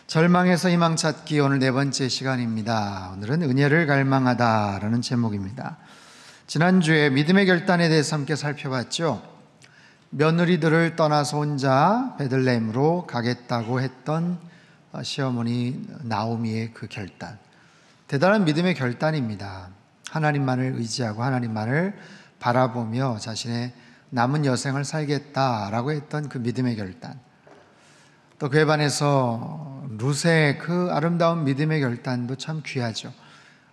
절망에서 희망 찾기, 오늘 네 번째 시간입니다. 오늘은 은혜를 갈망하다라는 제목입니다. 지난주에 믿음의 결단에 대해서 함께 살펴봤죠. 며느리들을 떠나서 혼자 베들레헴으로 가겠다고 했던 시어머니 나오미의 그 결단, 대단한 믿음의 결단입니다. 하나님만을 의지하고 하나님만을 바라보며 자신의 남은 여생을 살겠다라고 했던 그 믿음의 결단. 또 그에 반해서 룻의 그 아름다운 믿음의 결단도 참 귀하죠.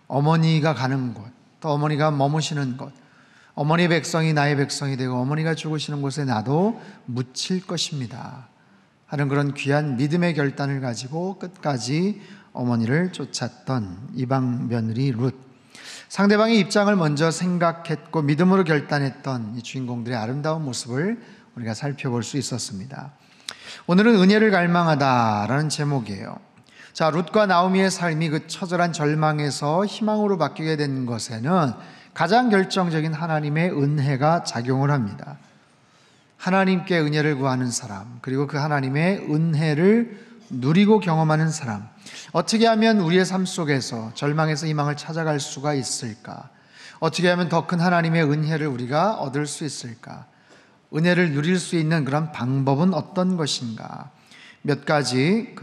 어머니가 가는 곳, 또 어머니가 머무시는 곳, 어머니 백성이 나의 백성이 되고 어머니가 죽으시는 곳에 나도 묻힐 것입니다 하는 그런 귀한 믿음의 결단을 가지고 끝까지 어머니를 쫓았던 이방 며느리 룻. 상대방의 입장을 먼저 생각했고 믿음으로 결단했던 이 주인공들의 아름다운 모습을 우리가 살펴볼 수 있었습니다. 오늘은 은혜를 갈망하다라는 제목이에요. 자, 룻과 나오미의 삶이 그 처절한 절망에서 희망으로 바뀌게 된 것에는 가장 결정적인 하나님의 은혜가 작용을 합니다. 하나님께 은혜를 구하는 사람, 그리고 그 하나님의 은혜를 누리고 경험하는 사람, 어떻게 하면 우리의 삶 속에서 절망에서 희망을 찾아갈 수가 있을까? 어떻게 하면 더 큰 하나님의 은혜를 우리가 얻을 수 있을까? 은혜를 누릴 수 있는 그런 방법은 어떤 것인가? 몇 가지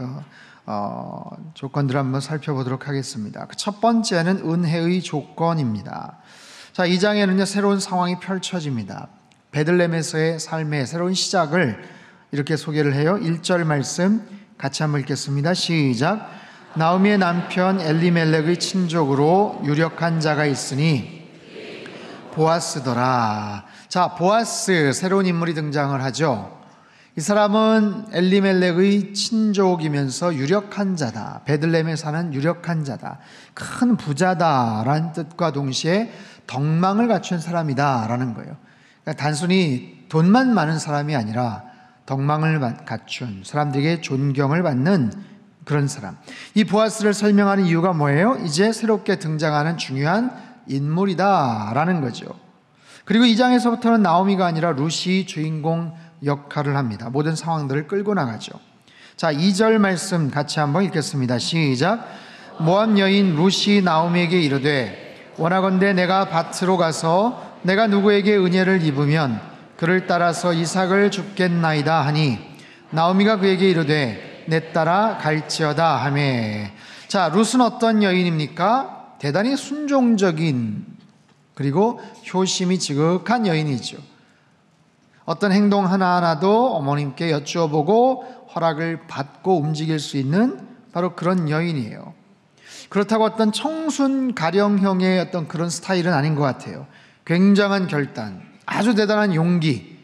조건들을 한번 살펴보도록 하겠습니다. 첫 번째는 은혜의 조건입니다. 자, 2장에는요, 새로운 상황이 펼쳐집니다. 베들레헴에서의 삶의 새로운 시작을 이렇게 소개를 해요. 1절 말씀 같이 한번 읽겠습니다. 시작. 나오미의 남편 엘리멜렉의 친족으로 유력한 자가 있으니 보아스더라. 자, 보아스, 새로운 인물이 등장을 하죠. 이 사람은 엘리멜렉의 친족이면서 유력한 자다, 베들레헴에 사는 유력한 자다, 큰 부자다라는 뜻과 동시에 덕망을 갖춘 사람이다라는 거예요. 그러니까 단순히 돈만 많은 사람이 아니라 덕망을 갖춘, 사람들에게 존경을 받는 그런 사람. 이 보아스를 설명하는 이유가 뭐예요? 이제 새롭게 등장하는 중요한 인물이다라는 거죠. 그리고 이 장에서부터는 나오미가 아니라 룻이 주인공 역할을 합니다. 모든 상황들을 끌고 나가죠. 자, 2절 말씀 같이 한번 읽겠습니다. 시작. 모압 여인 룻이 나오미에게 이르되 원하건대 내가 밭으로 가서 내가 누구에게 은혜를 입으면 그를 따라서 이삭을 줍겠나이다 하니 나오미가 그에게 이르되 내 따라 갈지어다 하매. 자, 룻은 어떤 여인입니까? 대단히 순종적인, 그리고 효심이 지극한 여인이죠. 어떤 행동 하나하나도 어머님께 여쭈어보고 허락을 받고 움직일 수 있는 바로 그런 여인이에요. 그렇다고 어떤 청순 가령형의 어떤 그런 스타일은 아닌 것 같아요. 굉장한 결단, 아주 대단한 용기,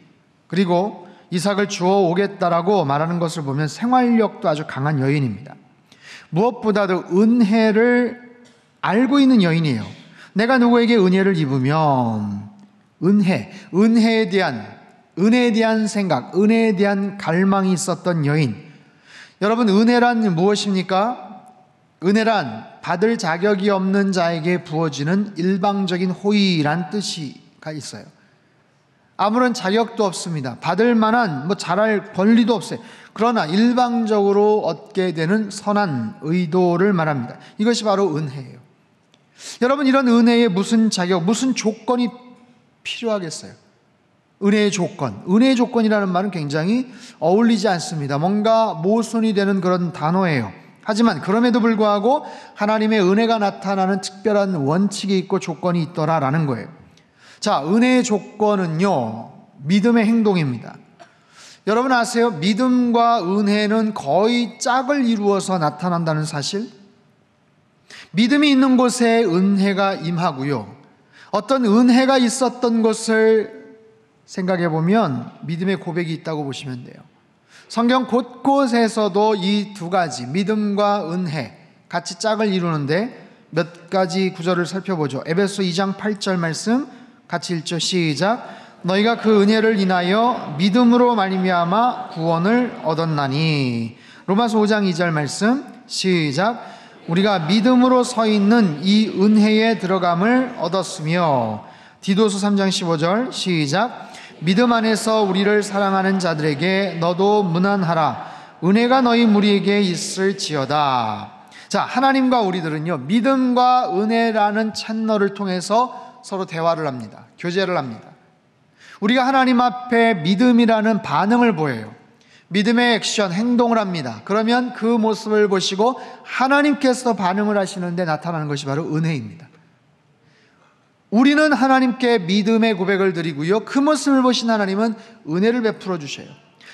그리고 이삭을 주어 오겠다라고 말하는 것을 보면 생활력도 아주 강한 여인입니다. 무엇보다도 은혜를 알고 있는 여인이에요. 내가 누구에게 은혜를 입으면 은혜에 대한 생각, 은혜에 대한 갈망이 있었던 여인. 여러분, 은혜란 무엇입니까? 은혜란 받을 자격이 없는 자에게 부어지는 일방적인 호의란 뜻이가 있어요. 아무런 자격도 없습니다. 받을 만한 잘할 권리도 없어요. 그러나 일방적으로 얻게 되는 선한 의도를 말합니다. 이것이 바로 은혜예요. 여러분, 이런 은혜에 무슨 자격, 무슨 조건이 필요하겠어요? 은혜의 조건. 은혜의 조건이라는 말은 굉장히 어울리지 않습니다. 뭔가 모순이 되는 그런 단어예요. 하지만 그럼에도 불구하고 하나님의 은혜가 나타나는 특별한 원칙이 있고 조건이 있더라라는 거예요. 자, 은혜의 조건은요, 믿음의 행동입니다. 여러분 아세요? 믿음과 은혜는 거의 짝을 이루어서 나타난다는 사실? 믿음이 있는 곳에 은혜가 임하고요, 어떤 은혜가 있었던 것을 생각해 보면 믿음의 고백이 있다고 보시면 돼요. 성경 곳곳에서도 이 두 가지, 믿음과 은혜, 같이 짝을 이루는데 몇 가지 구절을 살펴보죠. 에베소 2장 8절 말씀 같이 읽죠. 시작. 너희가 그 은혜를 인하여 믿음으로 말미암아 구원을 얻었나니. 로마서 5장 2절 말씀 시작. 우리가 믿음으로 서 있는 이 은혜에 들어감을 얻었으며. 디도서 3장 15절 시작. 믿음 안에서 우리를 사랑하는 자들에게 너도 문안하라. 은혜가 너희 무리에게 있을지어다. 자, 하나님과 우리들은요, 믿음과 은혜라는 채널을 통해서 서로 대화를 합니다. 교제를 합니다. 우리가 하나님 앞에 믿음이라는 반응을 보여요. 믿음의 액션, 행동을 합니다. 그러면 그 모습을 보시고 하나님께서 반응을 하시는데 나타나는 것이 바로 은혜입니다. 우리는 하나님께 믿음의 고백을 드리고요, 그 모습을 보신 하나님은 은혜를 베풀어 주셔요.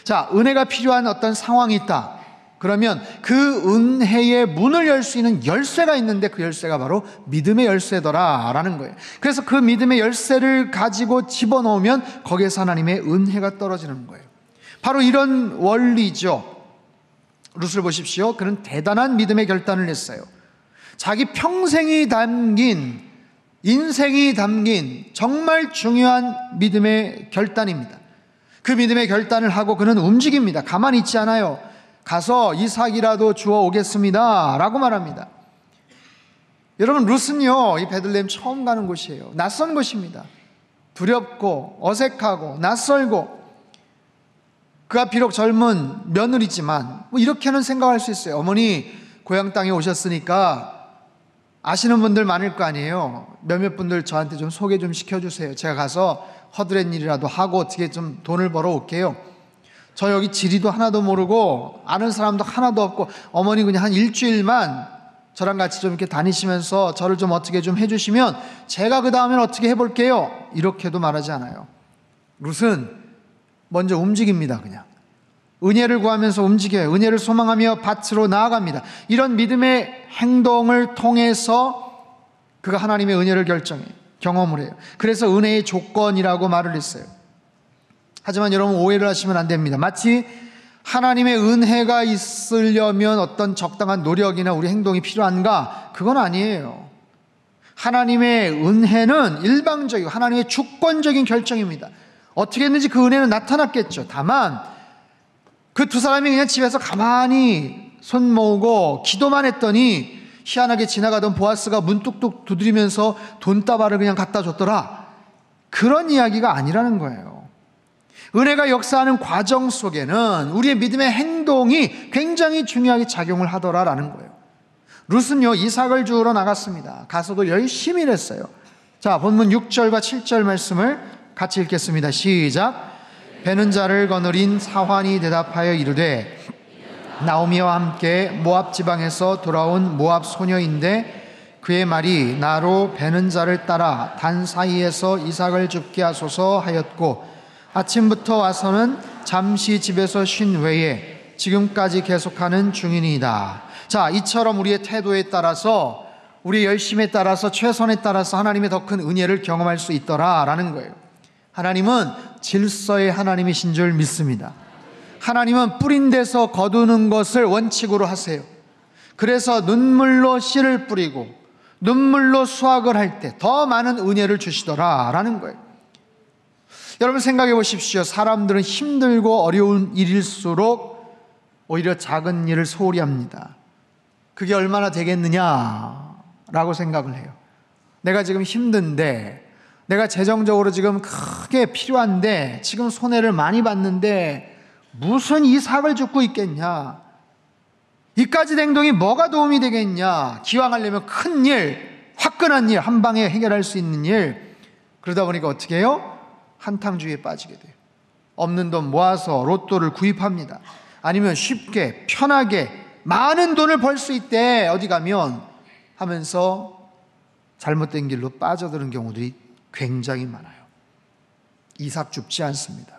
자, 은혜가 필요한 어떤 상황이 있다. 그러면 그 은혜의 문을 열 수 있는 열쇠가 있는데 그 열쇠가 바로 믿음의 열쇠더라라는 거예요. 그래서 그 믿음의 열쇠를 가지고 집어넣으면 거기에서 하나님의 은혜가 떨어지는 거예요. 바로 이런 원리죠. 룻을 보십시오. 그는 대단한 믿음의 결단을 했어요. 자기 평생이 담긴, 인생이 담긴 정말 중요한 믿음의 결단입니다. 그 믿음의 결단을 하고 그는 움직입니다. 가만히 있지 않아요. 가서 이삭이라도 주워 오겠습니다 라고 말합니다. 여러분, 룻은요, 이 베들레헴 처음 가는 곳이에요. 낯선 곳입니다. 두렵고 어색하고 낯설고, 그가 비록 젊은 며느리지만 뭐 이렇게는 생각할 수 있어요. 어머니 고향 땅에 오셨으니까 아시는 분들 많을 거 아니에요. 몇몇 분들 저한테 좀 소개 좀 시켜주세요. 제가 가서 허드렛 일이라도 하고 어떻게 좀 돈을 벌어 올게요. 저 여기 지리도 하나도 모르고 아는 사람도 하나도 없고, 어머니 그냥 한 일주일만 저랑 같이 좀 이렇게 다니시면서 저를 좀 어떻게 좀 해주시면 제가 그 다음엔 어떻게 해볼게요. 이렇게도 말하지 않아요. 룻은 먼저 움직입니다. 그냥 은혜를 구하면서 움직여요. 은혜를 소망하며 밭으로 나아갑니다. 이런 믿음의 행동을 통해서 그가 하나님의 은혜를 경험을 해요. 그래서 은혜의 조건이라고 말을 했어요. 하지만 여러분, 오해를 하시면 안 됩니다. 마치 하나님의 은혜가 있으려면 어떤 적당한 노력이나 우리 행동이 필요한가? 그건 아니에요. 하나님의 은혜는 일방적이고 하나님의 주권적인 결정입니다. 어떻게 했는지 그 은혜는 나타났겠죠. 다만 그 두 사람이 그냥 집에서 가만히 손 모으고 기도만 했더니 희한하게 지나가던 보아스가 문 뚝뚝 두드리면서 돈다발을 그냥 갖다 줬더라, 그런 이야기가 아니라는 거예요. 은혜가 역사하는 과정 속에는 우리의 믿음의 행동이 굉장히 중요하게 작용을 하더라라는 거예요. 룻은요, 이삭을 주우러 나갔습니다. 가서도 열심히 일했어요. 자, 본문 6절과 7절 말씀을 같이 읽겠습니다. 시작. 베는 자를 거느린 사환이 대답하여 이르되, 나오미와 함께 모압 지방에서 돌아온 모압 소녀인데 그의 말이 나로 베는 자를 따라 단 사이에서 이삭을 죽게 하소서 하였고, 아침부터 와서는 잠시 집에서 쉰 외에 지금까지 계속하는 중이니이다. 자, 이처럼 우리의 태도에 따라서, 우리의 열심에 따라서, 최선에 따라서 하나님의 더 큰 은혜를 경험할 수 있더라라는 거예요. 하나님은 질서의 하나님이신 줄 믿습니다. 하나님은 뿌린 데서 거두는 것을 원칙으로 하세요. 그래서 눈물로 씨를 뿌리고 눈물로 수확을 할 때 더 많은 은혜를 주시더라라는 거예요. 여러분, 생각해 보십시오. 사람들은 힘들고 어려운 일일수록 오히려 작은 일을 소홀히 합니다. 그게 얼마나 되겠느냐라고 생각을 해요. 내가 지금 힘든데, 내가 재정적으로 지금 크게 필요한데, 지금 손해를 많이 봤는데 무슨 이삭을 죽고 있겠냐, 이까지 행동이 뭐가 도움이 되겠냐, 기왕하려면 큰 일, 화끈한 일, 한 방에 해결할 수 있는 일. 그러다 보니까 어떻게 해요? 한탕주의에 빠지게 돼요. 없는 돈 모아서 로또를 구입합니다. 아니면 쉽게 편하게 많은 돈을 벌 수 있대 어디 가면 하면서 잘못된 길로 빠져드는 경우들이 굉장히 많아요. 이삭 줍지 않습니다.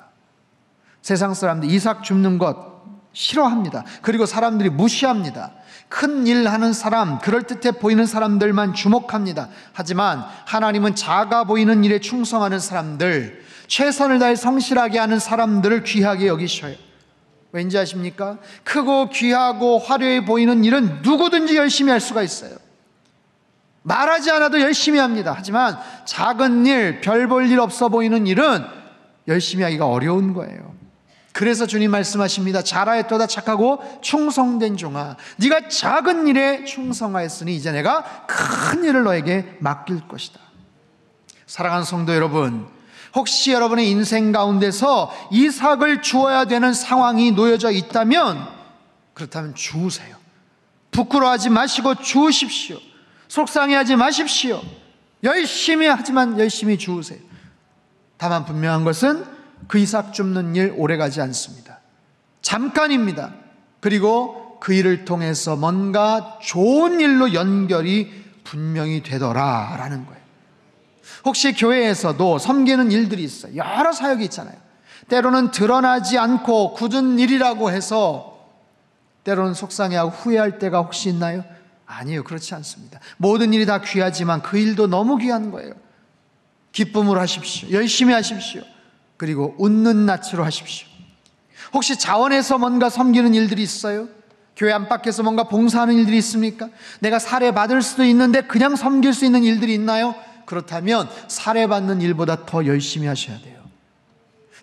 세상 사람들 이삭 줍는 것 싫어합니다. 그리고 사람들이 무시합니다. 큰 일 하는 사람, 그럴듯해 보이는 사람들만 주목합니다. 하지만 하나님은 작아 보이는 일에 충성하는 사람들, 최선을 다해 성실하게 하는 사람들을 귀하게 여기셔요. 왠지 아십니까? 크고 귀하고 화려해 보이는 일은 누구든지 열심히 할 수가 있어요. 말하지 않아도 열심히 합니다. 하지만 작은 일, 별 볼 일 없어 보이는 일은 열심히 하기가 어려운 거예요. 그래서 주님 말씀하십니다. 잘하였도다 착하고 충성된 종아, 네가 작은 일에 충성하였으니 이제 내가 큰 일을 너에게 맡길 것이다. 사랑하는 성도 여러분, 혹시 여러분의 인생 가운데서 이삭을 주어야 되는 상황이 놓여져 있다면 그렇다면 주우세요. 부끄러워하지 마시고 주우십시오. 속상해하지 마십시오. 열심히 하지만 열심히 주우세요. 다만 분명한 것은 그 이삭 줍는 일 오래가지 않습니다. 잠깐입니다. 그리고 그 일을 통해서 뭔가 좋은 일로 연결이 분명히 되더라라는 거예요. 혹시 교회에서도 섬기는 일들이 있어요. 여러 사역이 있잖아요. 때로는 드러나지 않고 굳은 일이라고 해서 때로는 속상해하고 후회할 때가 혹시 있나요? 아니에요. 그렇지 않습니다. 모든 일이 다 귀하지만 그 일도 너무 귀한 거예요. 기쁨으로 하십시오. 열심히 하십시오. 그리고 웃는 낯으로 하십시오. 혹시 자원해서 뭔가 섬기는 일들이 있어요? 교회 안팎에서 뭔가 봉사하는 일들이 있습니까? 내가 사례받을 수도 있는데 그냥 섬길 수 있는 일들이 있나요? 그렇다면 사례받는 일보다 더 열심히 하셔야 돼요.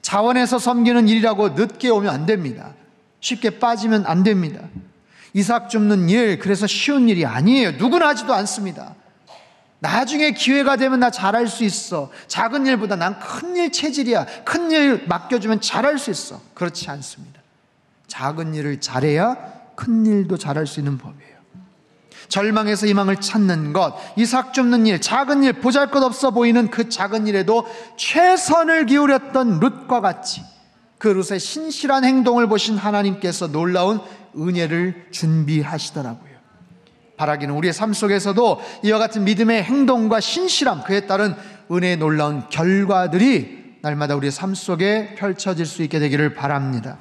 자원해서 섬기는 일이라고 늦게 오면 안 됩니다. 쉽게 빠지면 안 됩니다. 이삭 줍는 일, 그래서 쉬운 일이 아니에요. 누구나 하지도 않습니다. 나중에 기회가 되면 나 잘할 수 있어. 작은 일보다 난 큰 일 체질이야. 큰 일 맡겨주면 잘할 수 있어. 그렇지 않습니다. 작은 일을 잘해야 큰 일도 잘할 수 있는 법이에요. 절망에서 희망을 찾는 것, 이삭 줍는 일, 작은 일, 보잘것없어 보이는 그 작은 일에도 최선을 기울였던 룻과 같이 그 룻의 신실한 행동을 보신 하나님께서 놀라운 은혜를 준비하시더라고요. 바라기는 우리의 삶 속에서도 이와 같은 믿음의 행동과 신실함, 그에 따른 은혜의 놀라운 결과들이 날마다 우리의 삶 속에 펼쳐질 수 있게 되기를 바랍니다.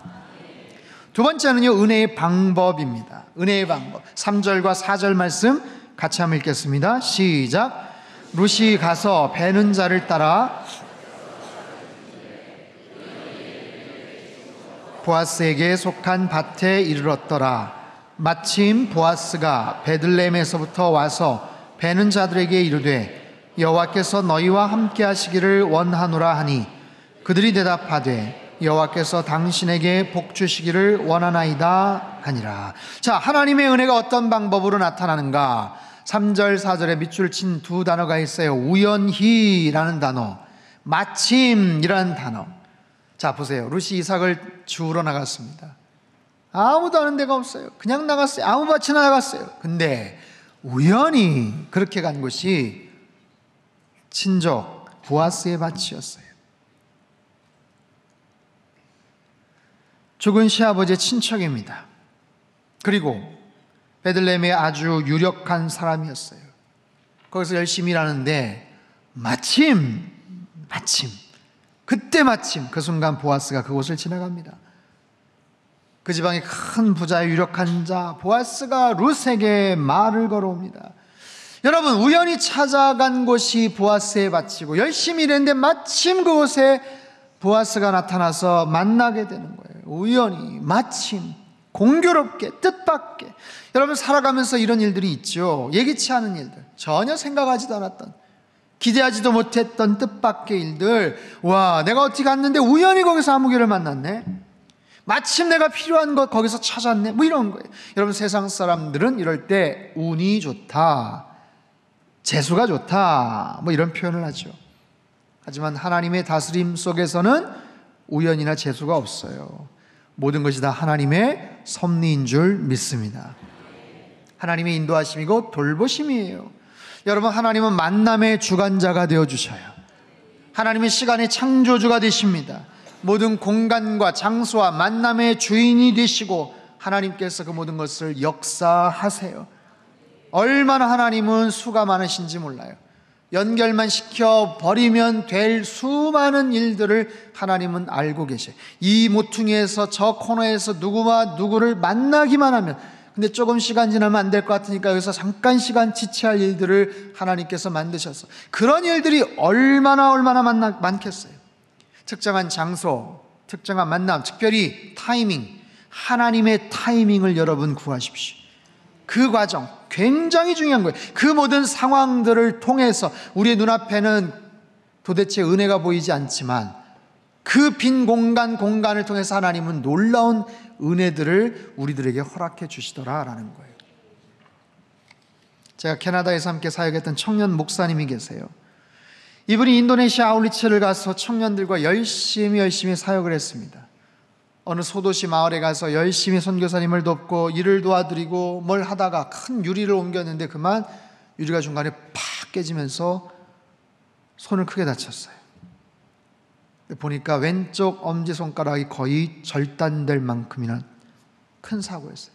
두 번째는요, 은혜의 방법입니다. 은혜의 방법. 3절과 4절 말씀 같이 한번 읽겠습니다. 시작. 룻이 가서 베는 자를 따라 보아스에게 속한 밭에 이르렀더라. 마침 보아스가 베들레헴에서부터 와서 베는 자들에게 이르되 여호와께서 너희와 함께 하시기를 원하노라 하니 그들이 대답하되 여호와께서 당신에게 복 주시기를 원하나이다 하니라. 자, 하나님의 은혜가 어떤 방법으로 나타나는가? 3절 4절에 밑줄 친 두 단어가 있어요. 우연히라는 단어, 마침이라는 단어. 자, 보세요. 룻이 이삭을 주우러 나갔습니다. 아무도 아는 데가 없어요. 그냥 나갔어요. 아무 밭이나 나갔어요. 근데 우연히 그렇게 간 곳이 친족 보아스의 밭이었어요. 죽은 시아버지의 친척입니다. 그리고 베들레헴의 아주 유력한 사람이었어요. 거기서 열심히 일하는데 마침 그 순간 보아스가 그곳을 지나갑니다. 그 지방의 큰 부자의 유력한 자 보아스가 룻에게 말을 걸어옵니다. 여러분, 우연히 찾아간 곳이 보아스의 밭이고 열심히 일했는데 마침 그곳에 보아스가 나타나서 만나게 되는 거예요. 우연히, 마침, 공교롭게, 뜻밖의. 여러분, 살아가면서 이런 일들이 있죠. 예기치 않은 일들, 전혀 생각하지도 않았던, 기대하지도 못했던 뜻밖의 일들. 와, 내가 어떻게 갔는데 우연히 거기서 아무개를 만났네. 마침 내가 필요한 것 거기서 찾았네. 뭐 이런 거예요. 여러분, 세상 사람들은 이럴 때 운이 좋다, 재수가 좋다, 뭐 이런 표현을 하죠. 하지만 하나님의 다스림 속에서는 우연이나 재수가 없어요. 모든 것이 다 하나님의 섭리인 줄 믿습니다. 하나님의 인도하심이고 돌보심이에요. 여러분, 하나님은 만남의 주관자가 되어주셔요. 하나님의 시간의 창조주가 되십니다. 모든 공간과 장소와 만남의 주인이 되시고 하나님께서 그 모든 것을 역사하세요. 얼마나 하나님은 수가 많으신지 몰라요. 연결만 시켜버리면 될 수많은 일들을 하나님은 알고 계셔요. 이 모퉁이에서 저 코너에서 누구와 누구를 만나기만 하면, 근데 조금 시간 지나면 안 될 것 같으니까 여기서 잠깐 시간 지체할 일들을 하나님께서 만드셔서, 그런 일들이 얼마나 많겠어요. 특정한 장소, 특정한 만남, 특별히 타이밍, 하나님의 타이밍을 여러분 구하십시오. 그 과정 굉장히 중요한 거예요. 그 모든 상황들을 통해서 우리의 눈앞에는 도대체 은혜가 보이지 않지만 그 빈 공간을 통해서 하나님은 놀라운 은혜들을 우리들에게 허락해 주시더라라는 거예요. 제가 캐나다에서 함께 사역했던 청년 목사님이 계세요. 이분이 인도네시아 아울리츠를 가서 청년들과 열심히 사역을 했습니다. 어느 소도시 마을에 가서 열심히 선교사님을 돕고 일을 도와드리고 뭘 하다가 큰 유리를 옮겼는데 그만 유리가 중간에 팍 깨지면서 손을 크게 다쳤어요. 보니까 왼쪽 엄지손가락이 거의 절단될 만큼이나 큰 사고였어요.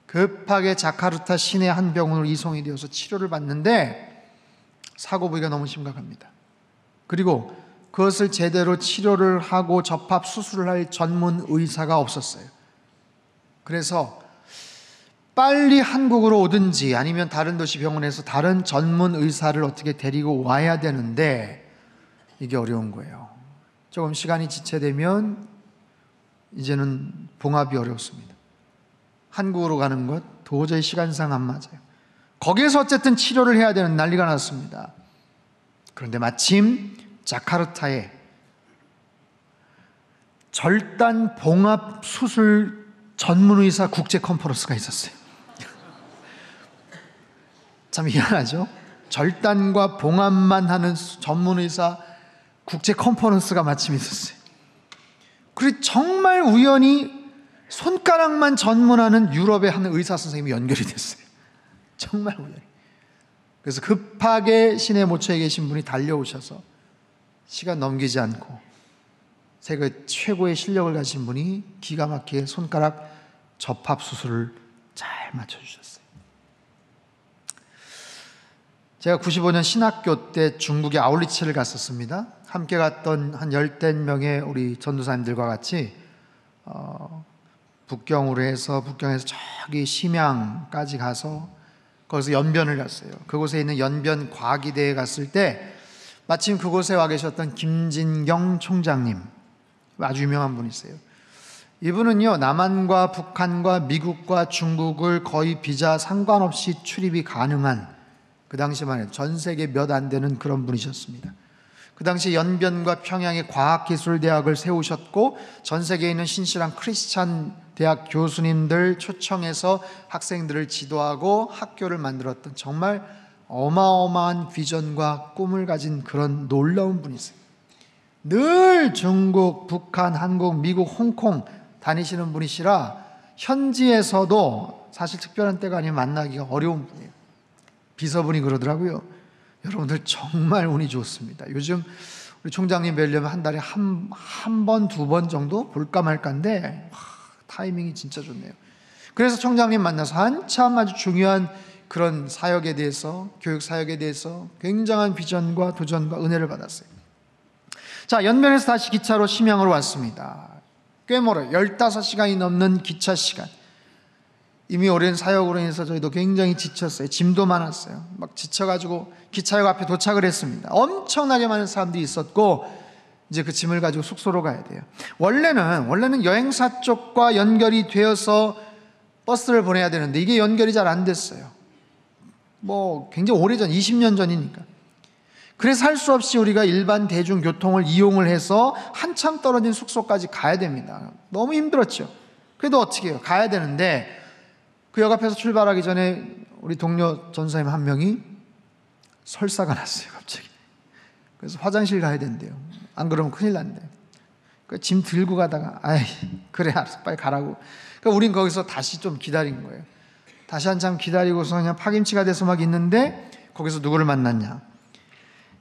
급하게 자카르타 시내 한 병원으로 이송이 되어서 치료를 받는데 사고 부위가 너무 심각합니다. 그리고 그것을 제대로 치료를 하고 접합 수술을 할 전문 의사가 없었어요. 그래서 빨리 한국으로 오든지 아니면 다른 도시 병원에서 다른 전문 의사를 어떻게 데리고 와야 되는데 이게 어려운 거예요. 조금 시간이 지체되면 이제는 봉합이 어렵습니다. 한국으로 가는 것 도저히 시간상 안 맞아요. 거기에서 어쨌든 치료를 해야 되는 난리가 났습니다. 그런데 마침 자카르타에 절단 봉합 수술 전문의사 국제 컨퍼런스가 있었어요. 참 희한하죠? 절단과 봉합만 하는 전문의사 국제 컨퍼런스가 마침 있었어요. 그리고 정말 우연히 손가락만 전문하는 유럽의 한 의사 선생님이 연결이 됐어요. 정말 우연히. 그래서 급하게 시내 모처에 계신 분이 달려오셔서 시간 넘기지 않고 세계 최고의 실력을 가진 분이 기가 막히게 손가락 접합 수술을 잘 맞춰주셨어요. 제가 95년 신학교 때 중국의 아울리치를 갔었습니다. 함께 갔던 한 10대 명의 우리 전도사님들과 같이 북경으로 해서 북경에서 저기 심양까지 가서 거기서 연변을 갔어요. 그곳에 있는 연변 과기대에 갔을 때 마침 그곳에 와 계셨던 김진경 총장님, 아주 유명한 분이세요. 이분은요, 남한과 북한과 미국과 중국을 거의 비자 상관없이 출입이 가능한, 그 당시만 해도 전 세계 몇 안 되는 그런 분이셨습니다. 그 당시 연변과 평양에 과학기술대학을 세우셨고 전 세계에 있는 신실한 크리스찬 대학 교수님들 초청해서 학생들을 지도하고 학교를 만들었던 정말 어마어마한 비전과 꿈을 가진 그런 놀라운 분이세요. 늘 중국, 북한, 한국, 미국, 홍콩 다니시는 분이시라 현지에서도 사실 특별한 때가 아니면 만나기가 어려운 분이에요. 비서분이 그러더라고요. 여러분들 정말 운이 좋습니다. 요즘 우리 총장님 뵈려면 한 달에 한 번, 두 번 정도 볼까 말까인데 타이밍이 진짜 좋네요. 그래서 총장님 만나서 한참 아주 중요한 그런 사역에 대해서, 교육 사역에 대해서 굉장한 비전과 도전과 은혜를 받았어요. 자, 연변에서 다시 기차로 심양으로 왔습니다. 꽤 멀어요. 15시간이 넘는 기차 시간. 이미 오랜 사역으로 인해서 저희도 굉장히 지쳤어요. 짐도 많았어요. 막 지쳐가지고 기차역 앞에 도착을 했습니다. 엄청나게 많은 사람들이 있었고 이제 그 짐을 가지고 숙소로 가야 돼요. 원래는 여행사 쪽과 연결이 되어서 버스를 보내야 되는데 이게 연결이 잘 안 됐어요. 뭐 굉장히 오래전, 20년 전이니까. 그래서 할 수 없이 우리가 일반 대중교통을 이용을 해서 한참 떨어진 숙소까지 가야 됩니다. 너무 힘들었죠. 그래도 어떻게 해요? 가야 되는데 그 역 앞에서 출발하기 전에 우리 동료 전사님 한 명이 설사가 났어요, 갑자기. 그래서 화장실 가야 된대요. 안 그러면 큰일 난대. 그 짐 들고 가다가, 아이, 그래, 알았어, 빨리 가라고. 그러니까 우린 거기서 다시 좀 기다린 거예요. 다시 한참 기다리고서 그냥 파김치가 돼서 막 있는데 거기서 누구를 만났냐?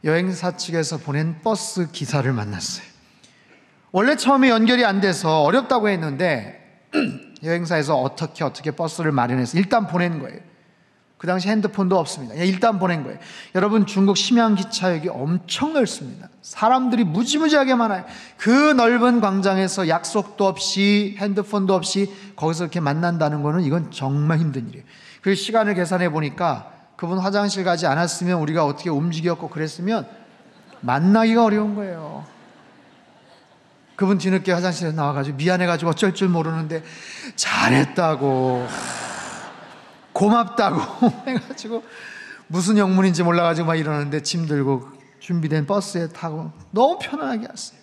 여행사 측에서 보낸 버스 기사를 만났어요. 원래 처음에 연결이 안 돼서 어렵다고 했는데 여행사에서 어떻게 버스를 마련해서 일단 보낸 거예요. 그 당시 핸드폰도 없습니다. 일단 보낸 거예요. 여러분, 중국 심양 기차역이 엄청 넓습니다. 사람들이 무지무지하게 많아요. 그 넓은 광장에서 약속도 없이 핸드폰도 없이 거기서 이렇게 만난다는 거는 이건 정말 힘든 일이에요. 그 시간을 계산해 보니까 그분 화장실 가지 않았으면 우리가 어떻게 움직였고 그랬으면 만나기가 어려운 거예요. 그분 뒤늦게 화장실에 나와가지고 미안해가지고 어쩔 줄 모르는데 잘했다고, 고맙다고 해가지고 무슨 영문인지 몰라가지고 막 이러는데 짐 들고 준비된 버스에 타고 너무 편안하게 왔어요.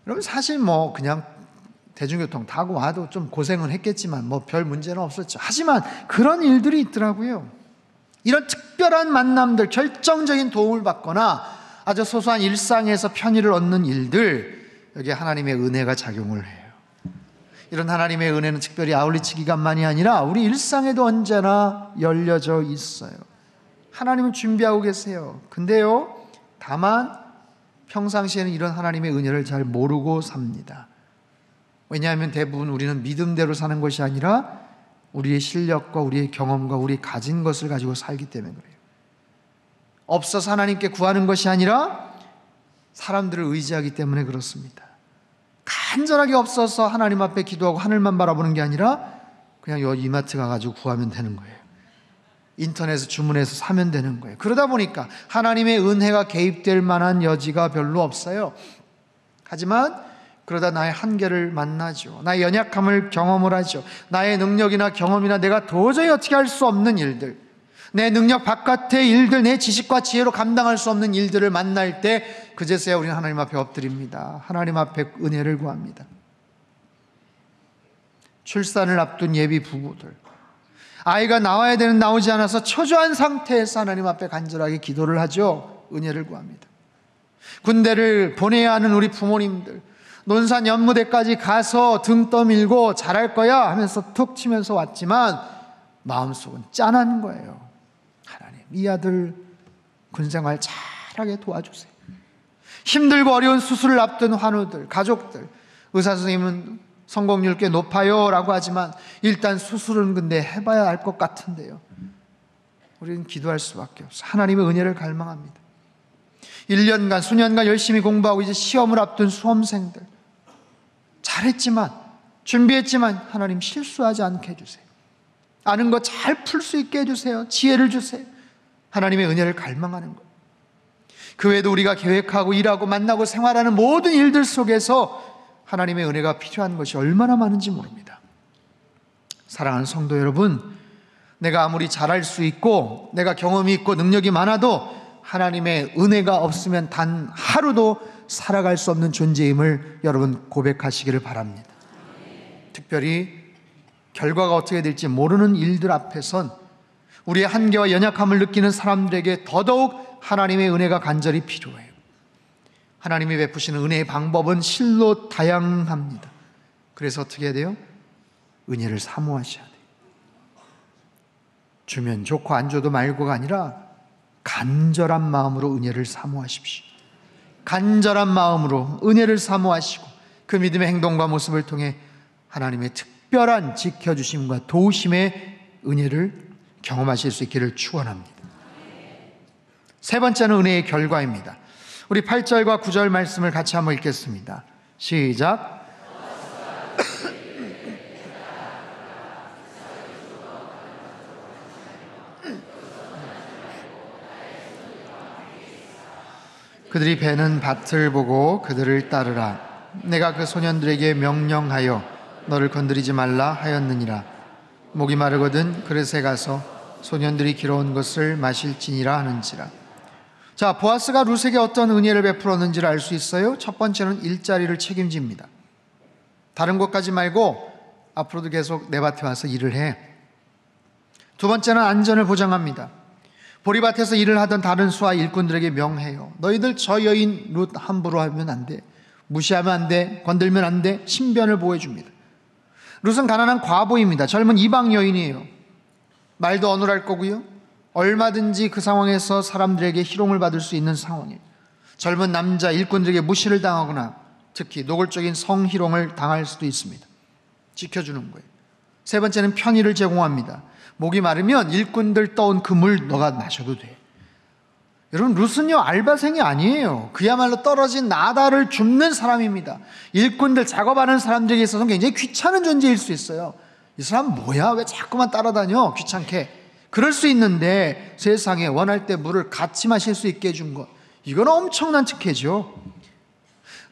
여러분, 사실 뭐 그냥 대중교통 타고 와도 좀 고생은 했겠지만 뭐 별 문제는 없었죠. 하지만 그런 일들이 있더라고요. 이런 특별한 만남들, 결정적인 도움을 받거나 아주 소소한 일상에서 편의를 얻는 일들, 여기에 하나님의 은혜가 작용을 해요. 이런 하나님의 은혜는 특별히 아울리치 기간만이 아니라 우리 일상에도 언제나 열려져 있어요. 하나님은 준비하고 계세요. 근데요, 다만 평상시에는 이런 하나님의 은혜를 잘 모르고 삽니다. 왜냐하면 대부분 우리는 믿음대로 사는 것이 아니라 우리의 실력과 우리의 경험과 우리 가진 것을 가지고 살기 때문에 그래요. 없어서 하나님께 구하는 것이 아니라 사람들을 의지하기 때문에 그렇습니다. 간절하게 없어서 하나님 앞에 기도하고 하늘만 바라보는 게 아니라 그냥 요 이마트 가가지고 구하면 되는 거예요. 인터넷에서 주문해서 사면 되는 거예요. 그러다 보니까 하나님의 은혜가 개입될 만한 여지가 별로 없어요. 하지만 그러다 나의 한계를 만나죠. 나의 연약함을 경험을 하죠. 나의 능력이나 경험이나 내가 도저히 어떻게 할 수 없는 일들, 내 능력 바깥의 일들, 내 지식과 지혜로 감당할 수 없는 일들을 만날 때 그제서야 우리는 하나님 앞에 엎드립니다. 하나님 앞에 은혜를 구합니다. 출산을 앞둔 예비 부부들, 아이가 나와야 되는 나오지 않아서 초조한 상태에서 하나님 앞에 간절하게 기도를 하죠. 은혜를 구합니다. 군대를 보내야 하는 우리 부모님들, 논산 연무대까지 가서 등 떠밀고 잘할 거야 하면서 툭 치면서 왔지만 마음속은 짠한 거예요. 하나님, 이 아들 군생활 잘하게 도와주세요. 힘들고 어려운 수술을 앞둔 환우들, 가족들, 의사 선생님은 성공률 꽤 높아요 라고 하지만 일단 수술은 근데 해봐야 알 것 같은데요. 우리는 기도할 수밖에 없어요. 하나님의 은혜를 갈망합니다. 1년간 수년간 열심히 공부하고 이제 시험을 앞둔 수험생들, 잘했지만 준비했지만 하나님 실수하지 않게 해주세요. 아는 거 잘 풀 수 있게 해주세요. 지혜를 주세요. 하나님의 은혜를 갈망하는 것. 그 외에도 우리가 계획하고 일하고 만나고 생활하는 모든 일들 속에서 하나님의 은혜가 필요한 것이 얼마나 많은지 모릅니다. 사랑하는 성도 여러분, 내가 아무리 잘할 수 있고 내가 경험이 있고 능력이 많아도 하나님의 은혜가 없으면 단 하루도 살아갈 수 없는 존재임을 여러분 고백하시기를 바랍니다. 특별히 결과가 어떻게 될지 모르는 일들 앞에선 우리의 한계와 연약함을 느끼는 사람들에게 더더욱 하나님의 은혜가 간절히 필요해요. 하나님이 베푸시는 은혜의 방법은 실로 다양합니다. 그래서 어떻게 해야 돼요? 은혜를 사모하셔야 돼요. 주면 좋고 안 줘도 말고가 아니라 간절한 마음으로 은혜를 사모하십시오. 간절한 마음으로 은혜를 사모하시고 그 믿음의 행동과 모습을 통해 하나님의 특별한 지켜주심과 도우심의 은혜를 경험하실 수 있기를 축원합니다. 세 번째는 은혜의 결과입니다. 우리 8절과 9절 말씀을 같이 한번 읽겠습니다. 시작. 그들이 베는 밭을 보고 그들을 따르라. 내가 그 소년들에게 명령하여 너를 건드리지 말라 하였느니라. 목이 마르거든 그릇에 가서 소년들이 길어온 것을 마실지니라 하는지라. 자, 보아스가 룻에게 어떤 은혜를 베풀었는지를 알 수 있어요. 첫 번째는 일자리를 책임집니다. 다른 곳까지 말고 앞으로도 계속 내 밭에 와서 일을 해. 두 번째는 안전을 보장합니다. 보리밭에서 일을 하던 다른 수하 일꾼들에게 명해요. 너희들 저 여인 룻 함부로 하면 안 돼. 무시하면 안 돼. 건들면 안 돼. 신변을 보호해줍니다. 룻은 가난한 과부입니다. 젊은 이방 여인이에요. 말도 어눌할 거고요. 얼마든지 그 상황에서 사람들에게 희롱을 받을 수 있는 상황이에요. 젊은 남자 일꾼들에게 무시를 당하거나 특히 노골적인 성희롱을 당할 수도 있습니다. 지켜주는 거예요. 세 번째는 편의를 제공합니다. 목이 마르면 일꾼들 떠온 그 물 너가 마셔도 돼. 여러분, 룻은요 알바생이 아니에요. 그야말로 떨어진 나다를 줍는 사람입니다. 일꾼들 작업하는 사람들에게 있어서는 굉장히 귀찮은 존재일 수 있어요. 이 사람 뭐야? 왜 자꾸만 따라다녀? 귀찮게. 그럴 수 있는데 세상에 원할 때 물을 같이 마실 수 있게 해준 것, 이건 엄청난 특혜죠.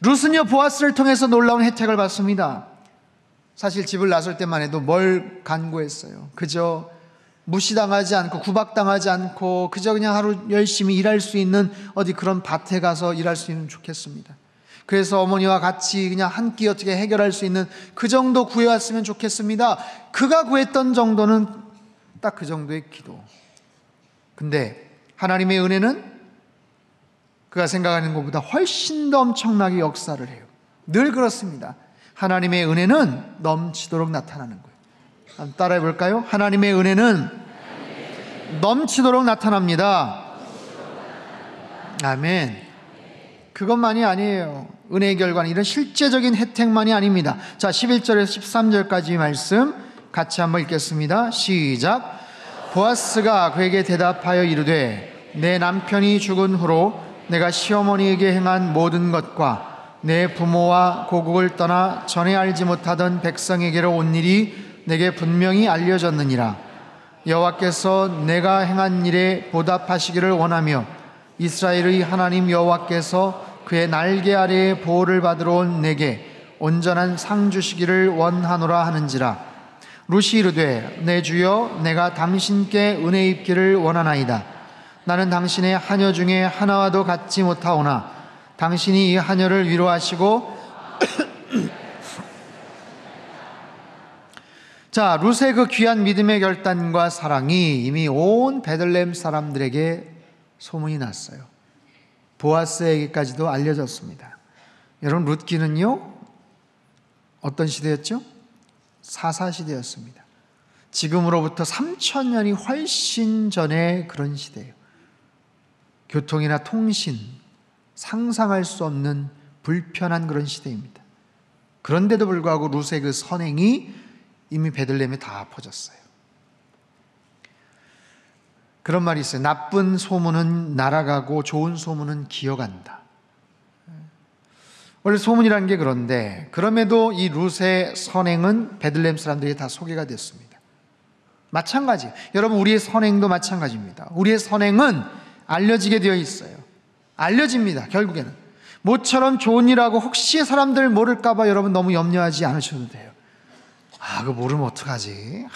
룻은요 보아스를 통해서 놀라운 혜택을 받습니다. 사실 집을 나설 때만 해도 뭘 간구했어요? 그저 무시당하지 않고 구박당하지 않고 그저 그냥 하루 열심히 일할 수 있는 어디 그런 밭에 가서 일할 수 있으면 좋겠습니다. 그래서 어머니와 같이 그냥 한 끼 어떻게 해결할 수 있는 그 정도 구해왔으면 좋겠습니다. 그가 구했던 정도는 딱 그 정도의 기도. 근데 하나님의 은혜는 그가 생각하는 것보다 훨씬 더 엄청나게 역사를 해요. 늘 그렇습니다. 하나님의 은혜는 넘치도록 나타나는 거예요. 한번 따라해 볼까요? 하나님의 은혜는 넘치도록 나타납니다. 아멘. 그것만이 아니에요. 은혜의 결과는 이런 실제적인 혜택만이 아닙니다. 자, 11절에서 13절까지 말씀 같이 한번 읽겠습니다. 시작. 보아스가 그에게 대답하여 이르되 내 남편이 죽은 후로 내가 시어머니에게 행한 모든 것과 내 부모와 고국을 떠나 전에 알지 못하던 백성에게로 온 일이 내게 분명히 알려졌느니라. 여호와께서 내가 행한 일에 보답하시기를 원하며 이스라엘의 하나님 여호와께서 그의 날개 아래에 보호를 받으러 온 내게 온전한 상 주시기를 원하노라 하는지라. 룻이 이르되 내 주여 내가 당신께 은혜 입기를 원하나이다. 나는 당신의 하녀 중에 하나와도 같지 못하오나 당신이 이 하녀를 위로하시고 자, 룻의 그 귀한 믿음의 결단과 사랑이 이미 온 베들레헴 사람들에게 소문이 났어요. 보아스에게까지도 알려졌습니다. 여러분, 룻기는요 어떤 시대였죠? 사사시대였습니다. 지금으로부터 3000년이 훨씬 전의 그런 시대예요. 교통이나 통신, 상상할 수 없는 불편한 그런 시대입니다. 그런데도 불구하고 룻의 그 선행이 이미 베들레헴에 다 퍼졌어요. 그런 말이 있어요. 나쁜 소문은 날아가고 좋은 소문은 기어간다. 원래 소문이라는 게 그런데 그럼에도 이 룻의 선행은 베들레헴 사람들이 다 소개가 됐습니다. 마찬가지. 여러분, 우리의 선행도 마찬가지입니다. 우리의 선행은 알려지게 되어 있어요. 알려집니다. 결국에는 모처럼 좋은 일하고 혹시 사람들 모를까 봐 여러분 너무 염려하지 않으셔도 돼요. 그거 모르면 어떡하지?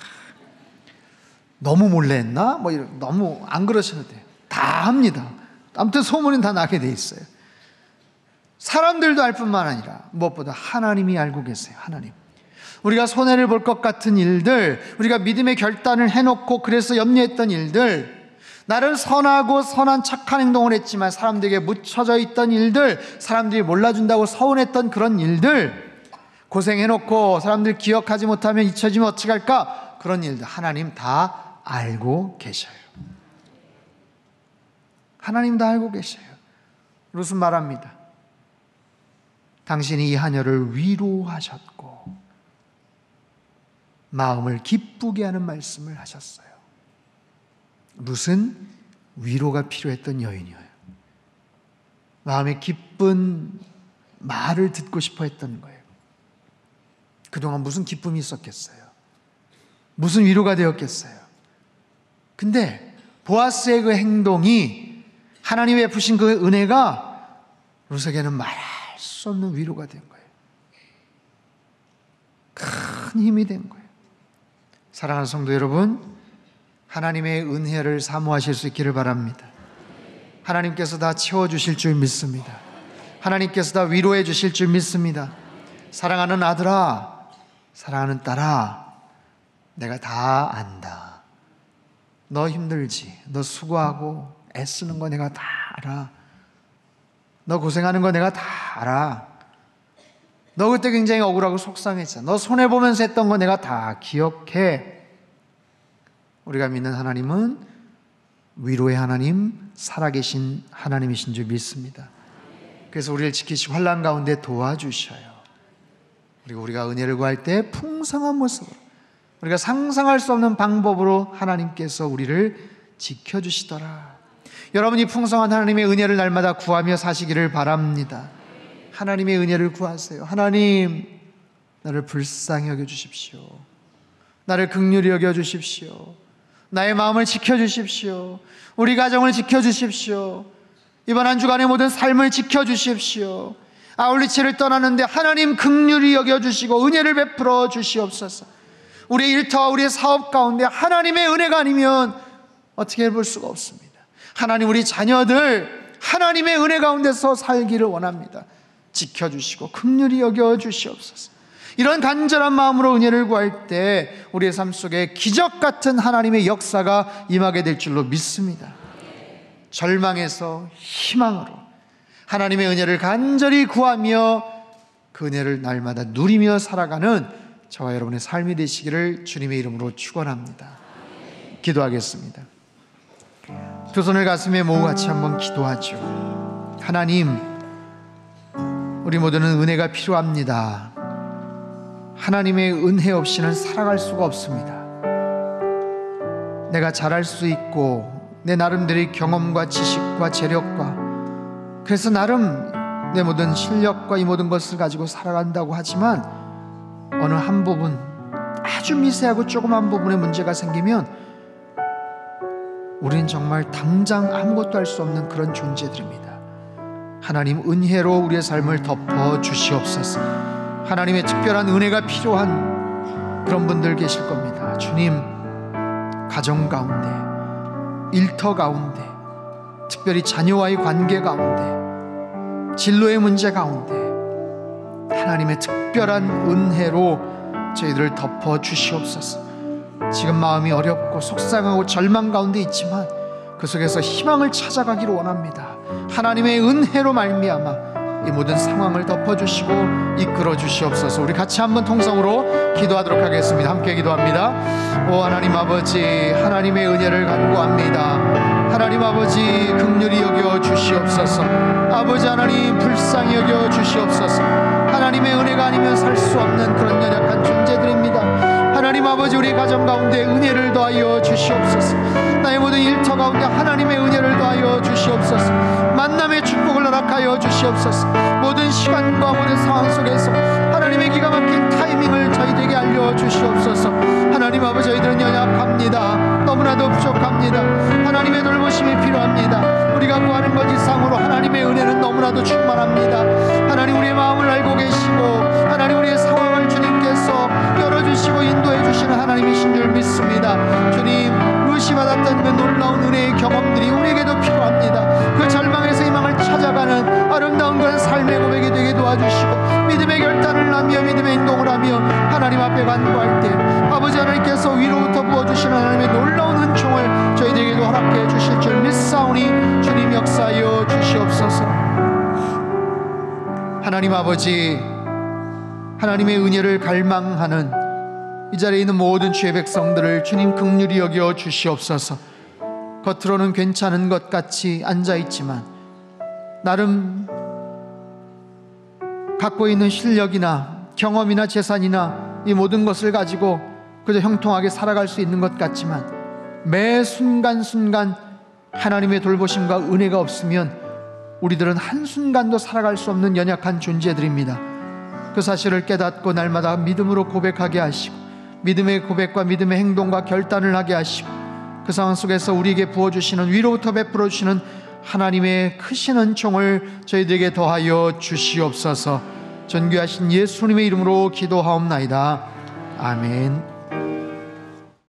너무 몰래 했나? 너무 안 그러셔도 돼요. 다 합니다. 아무튼 소문은 다 나게 돼 있어요. 사람들도 알 뿐만 아니라 무엇보다 하나님이 알고 계세요. 하나님. 우리가 손해를 볼 것 같은 일들, 우리가 믿음의 결단을 해놓고 그래서 염려했던 일들, 나를 선하고 선한 착한 행동을 했지만 사람들에게 묻혀져 있던 일들, 사람들이 몰라준다고 서운했던 그런 일들, 고생해놓고 사람들 기억하지 못하면 잊혀지면 어떡할까? 그런 일들 하나님 다 알고 계셔요. 하나님 다 알고 계셔요. 룻은 말합니다. 당신이 이 하녀를 위로하셨고 마음을 기쁘게 하는 말씀을 하셨어요. 룻은 위로가 필요했던 여인이에요. 마음에 기쁜 말을 듣고 싶어 했던 거예요. 그동안 무슨 기쁨이 있었겠어요? 무슨 위로가 되었겠어요? 근데 보아스의 그 행동이, 하나님이 베푸신 그 은혜가 룻에게는 말할 수 없는 위로가 된 거예요. 큰 힘이 된 거예요. 사랑하는 성도 여러분, 하나님의 은혜를 사모하실 수 있기를 바랍니다. 하나님께서 다 채워주실 줄 믿습니다. 하나님께서 다 위로해 주실 줄 믿습니다. 사랑하는 아들아, 사랑하는 딸아, 내가 다 안다. 너 힘들지? 너 수고하고 애쓰는 거 내가 다 알아. 너 고생하는 거 내가 다 알아. 너 그때 굉장히 억울하고 속상했잖아. 너 손해보면서 했던 거 내가 다 기억해. 우리가 믿는 하나님은 위로의 하나님, 살아계신 하나님이신 줄 믿습니다. 그래서 우리를 지키시고 환난 가운데 도와주셔요. 그리고 우리가 은혜를 구할 때 풍성한 모습으로, 우리가 상상할 수 없는 방법으로 하나님께서 우리를 지켜주시더라. 여러분이 풍성한 하나님의 은혜를 날마다 구하며 사시기를 바랍니다. 하나님의 은혜를 구하세요. 하나님, 나를 불쌍히 여겨주십시오. 나를 긍휼히 여겨주십시오. 나의 마음을 지켜주십시오. 우리 가정을 지켜주십시오. 이번 한 주간의 모든 삶을 지켜주십시오. 아울리치를 떠나는데 하나님 긍휼히 여겨주시고 은혜를 베풀어 주시옵소서. 우리의 일터와 우리의 사업 가운데 하나님의 은혜가 아니면 어떻게 해볼 수가 없습니다. 하나님, 우리 자녀들 하나님의 은혜 가운데서 살기를 원합니다. 지켜주시고 긍휼히 여겨주시옵소서. 이런 간절한 마음으로 은혜를 구할 때 우리의 삶 속에 기적 같은 하나님의 역사가 임하게 될 줄로 믿습니다. 절망에서 희망으로 하나님의 은혜를 간절히 구하며 그 은혜를 날마다 누리며 살아가는 저와 여러분의 삶이 되시기를 주님의 이름으로 축원합니다. 기도하겠습니다. 두 손을 가슴에 모으고 같이 한번 기도하죠. 하나님, 우리 모두는 은혜가 필요합니다. 하나님의 은혜 없이는 살아갈 수가 없습니다. 내가 잘할 수 있고 내 나름대로의 경험과 지식과 재력과, 그래서 나름 내 모든 실력과 이 모든 것을 가지고 살아간다고 하지만 어느 한 부분, 아주 미세하고 조그만 부분에 문제가 생기면 우리는 정말 당장 아무것도 할 수 없는 그런 존재들입니다. 하나님, 은혜로 우리의 삶을 덮어 주시옵소서. 하나님의 특별한 은혜가 필요한 그런 분들 계실 겁니다. 주님, 가정 가운데, 일터 가운데, 특별히 자녀와의 관계 가운데, 진로의 문제 가운데 하나님의 특별한 은혜로 저희들을 덮어 주시옵소서. 지금 마음이 어렵고 속상하고 절망 가운데 있지만 그 속에서 희망을 찾아가기를 원합니다. 하나님의 은혜로 말미암아 이 모든 상황을 덮어주시고 이끌어 주시옵소서. 우리 같이 한번 통성으로 기도하도록 하겠습니다. 함께 기도합니다. 오 하나님 아버지, 하나님의 은혜를 간구합니다. 하나님 아버지, 긍휼히 여겨 주시옵소서. 아버지 하나님, 불쌍히 여겨 주시옵소서. 하나님의 은혜가 아니면 살 수 없는 그런 연약한 존재들입니다. 하나님 아버지, 우리 가정 가운데 은혜를 더하여 주시옵소서. 나의 모든 일터 가운데 하나님의 은혜를 더하여 주시옵소서. 만남의 축복을 허락하여 주시옵소서. 모든 시간과 모든 상황 속에서 하나님의 기가 막힌 타이밍을 저희들에게 알려주시옵소서. 하나님 아버지, 저희들은 연약합니다. 너무나도 부족합니다. 하나님의 돌보심이 필요합니다. 우리가 구하는 것 이상으로 하나님의 은혜는 너무나도 충만합니다. 하나님, 우리의 마음을 알고 계시고 하나님, 우리의 상황을 주님께서 열어주시고 인도해 주시는 하나님이신 줄 믿습니다. 주님, 무시받았던 그 놀라운 은혜의 경험들이 우리에게도 필요합니다. 그 절망에서 희망을 찾아가는 아름다운 그런 삶의 고백이 되게 도와주시고 믿음의 결단을 하며 믿음의 행동을 하며 하나님 앞에 간구할 때 아버지 하나님께서 위로부터 부어주시는 하나님의 놀라운 은총을 저희들에게도 허락해 주실 줄 믿사오니 주님 역사하여 주시옵소서. 하나님 아버지, 하나님의 은혜를 갈망하는 이 자리에 있는 모든 주의 백성들을 주님 긍휼히 여겨 주시옵소서. 겉으로는 괜찮은 것 같이 앉아있지만 나름 갖고 있는 실력이나 경험이나 재산이나 이 모든 것을 가지고 그저 형통하게 살아갈 수 있는 것 같지만 매 순간순간 하나님의 돌보심과 은혜가 없으면 우리들은 한순간도 살아갈 수 없는 연약한 존재들입니다. 그 사실을 깨닫고 날마다 믿음으로 고백하게 하시고 믿음의 고백과 믿음의 행동과 결단을 하게 하시고 그 상황 속에서 우리에게 부어주시는, 위로부터 베풀어 주시는 하나님의 크신 은총을 저희들에게 더하여 주시옵소서. 존귀하신 예수님의 이름으로 기도하옵나이다. 아멘.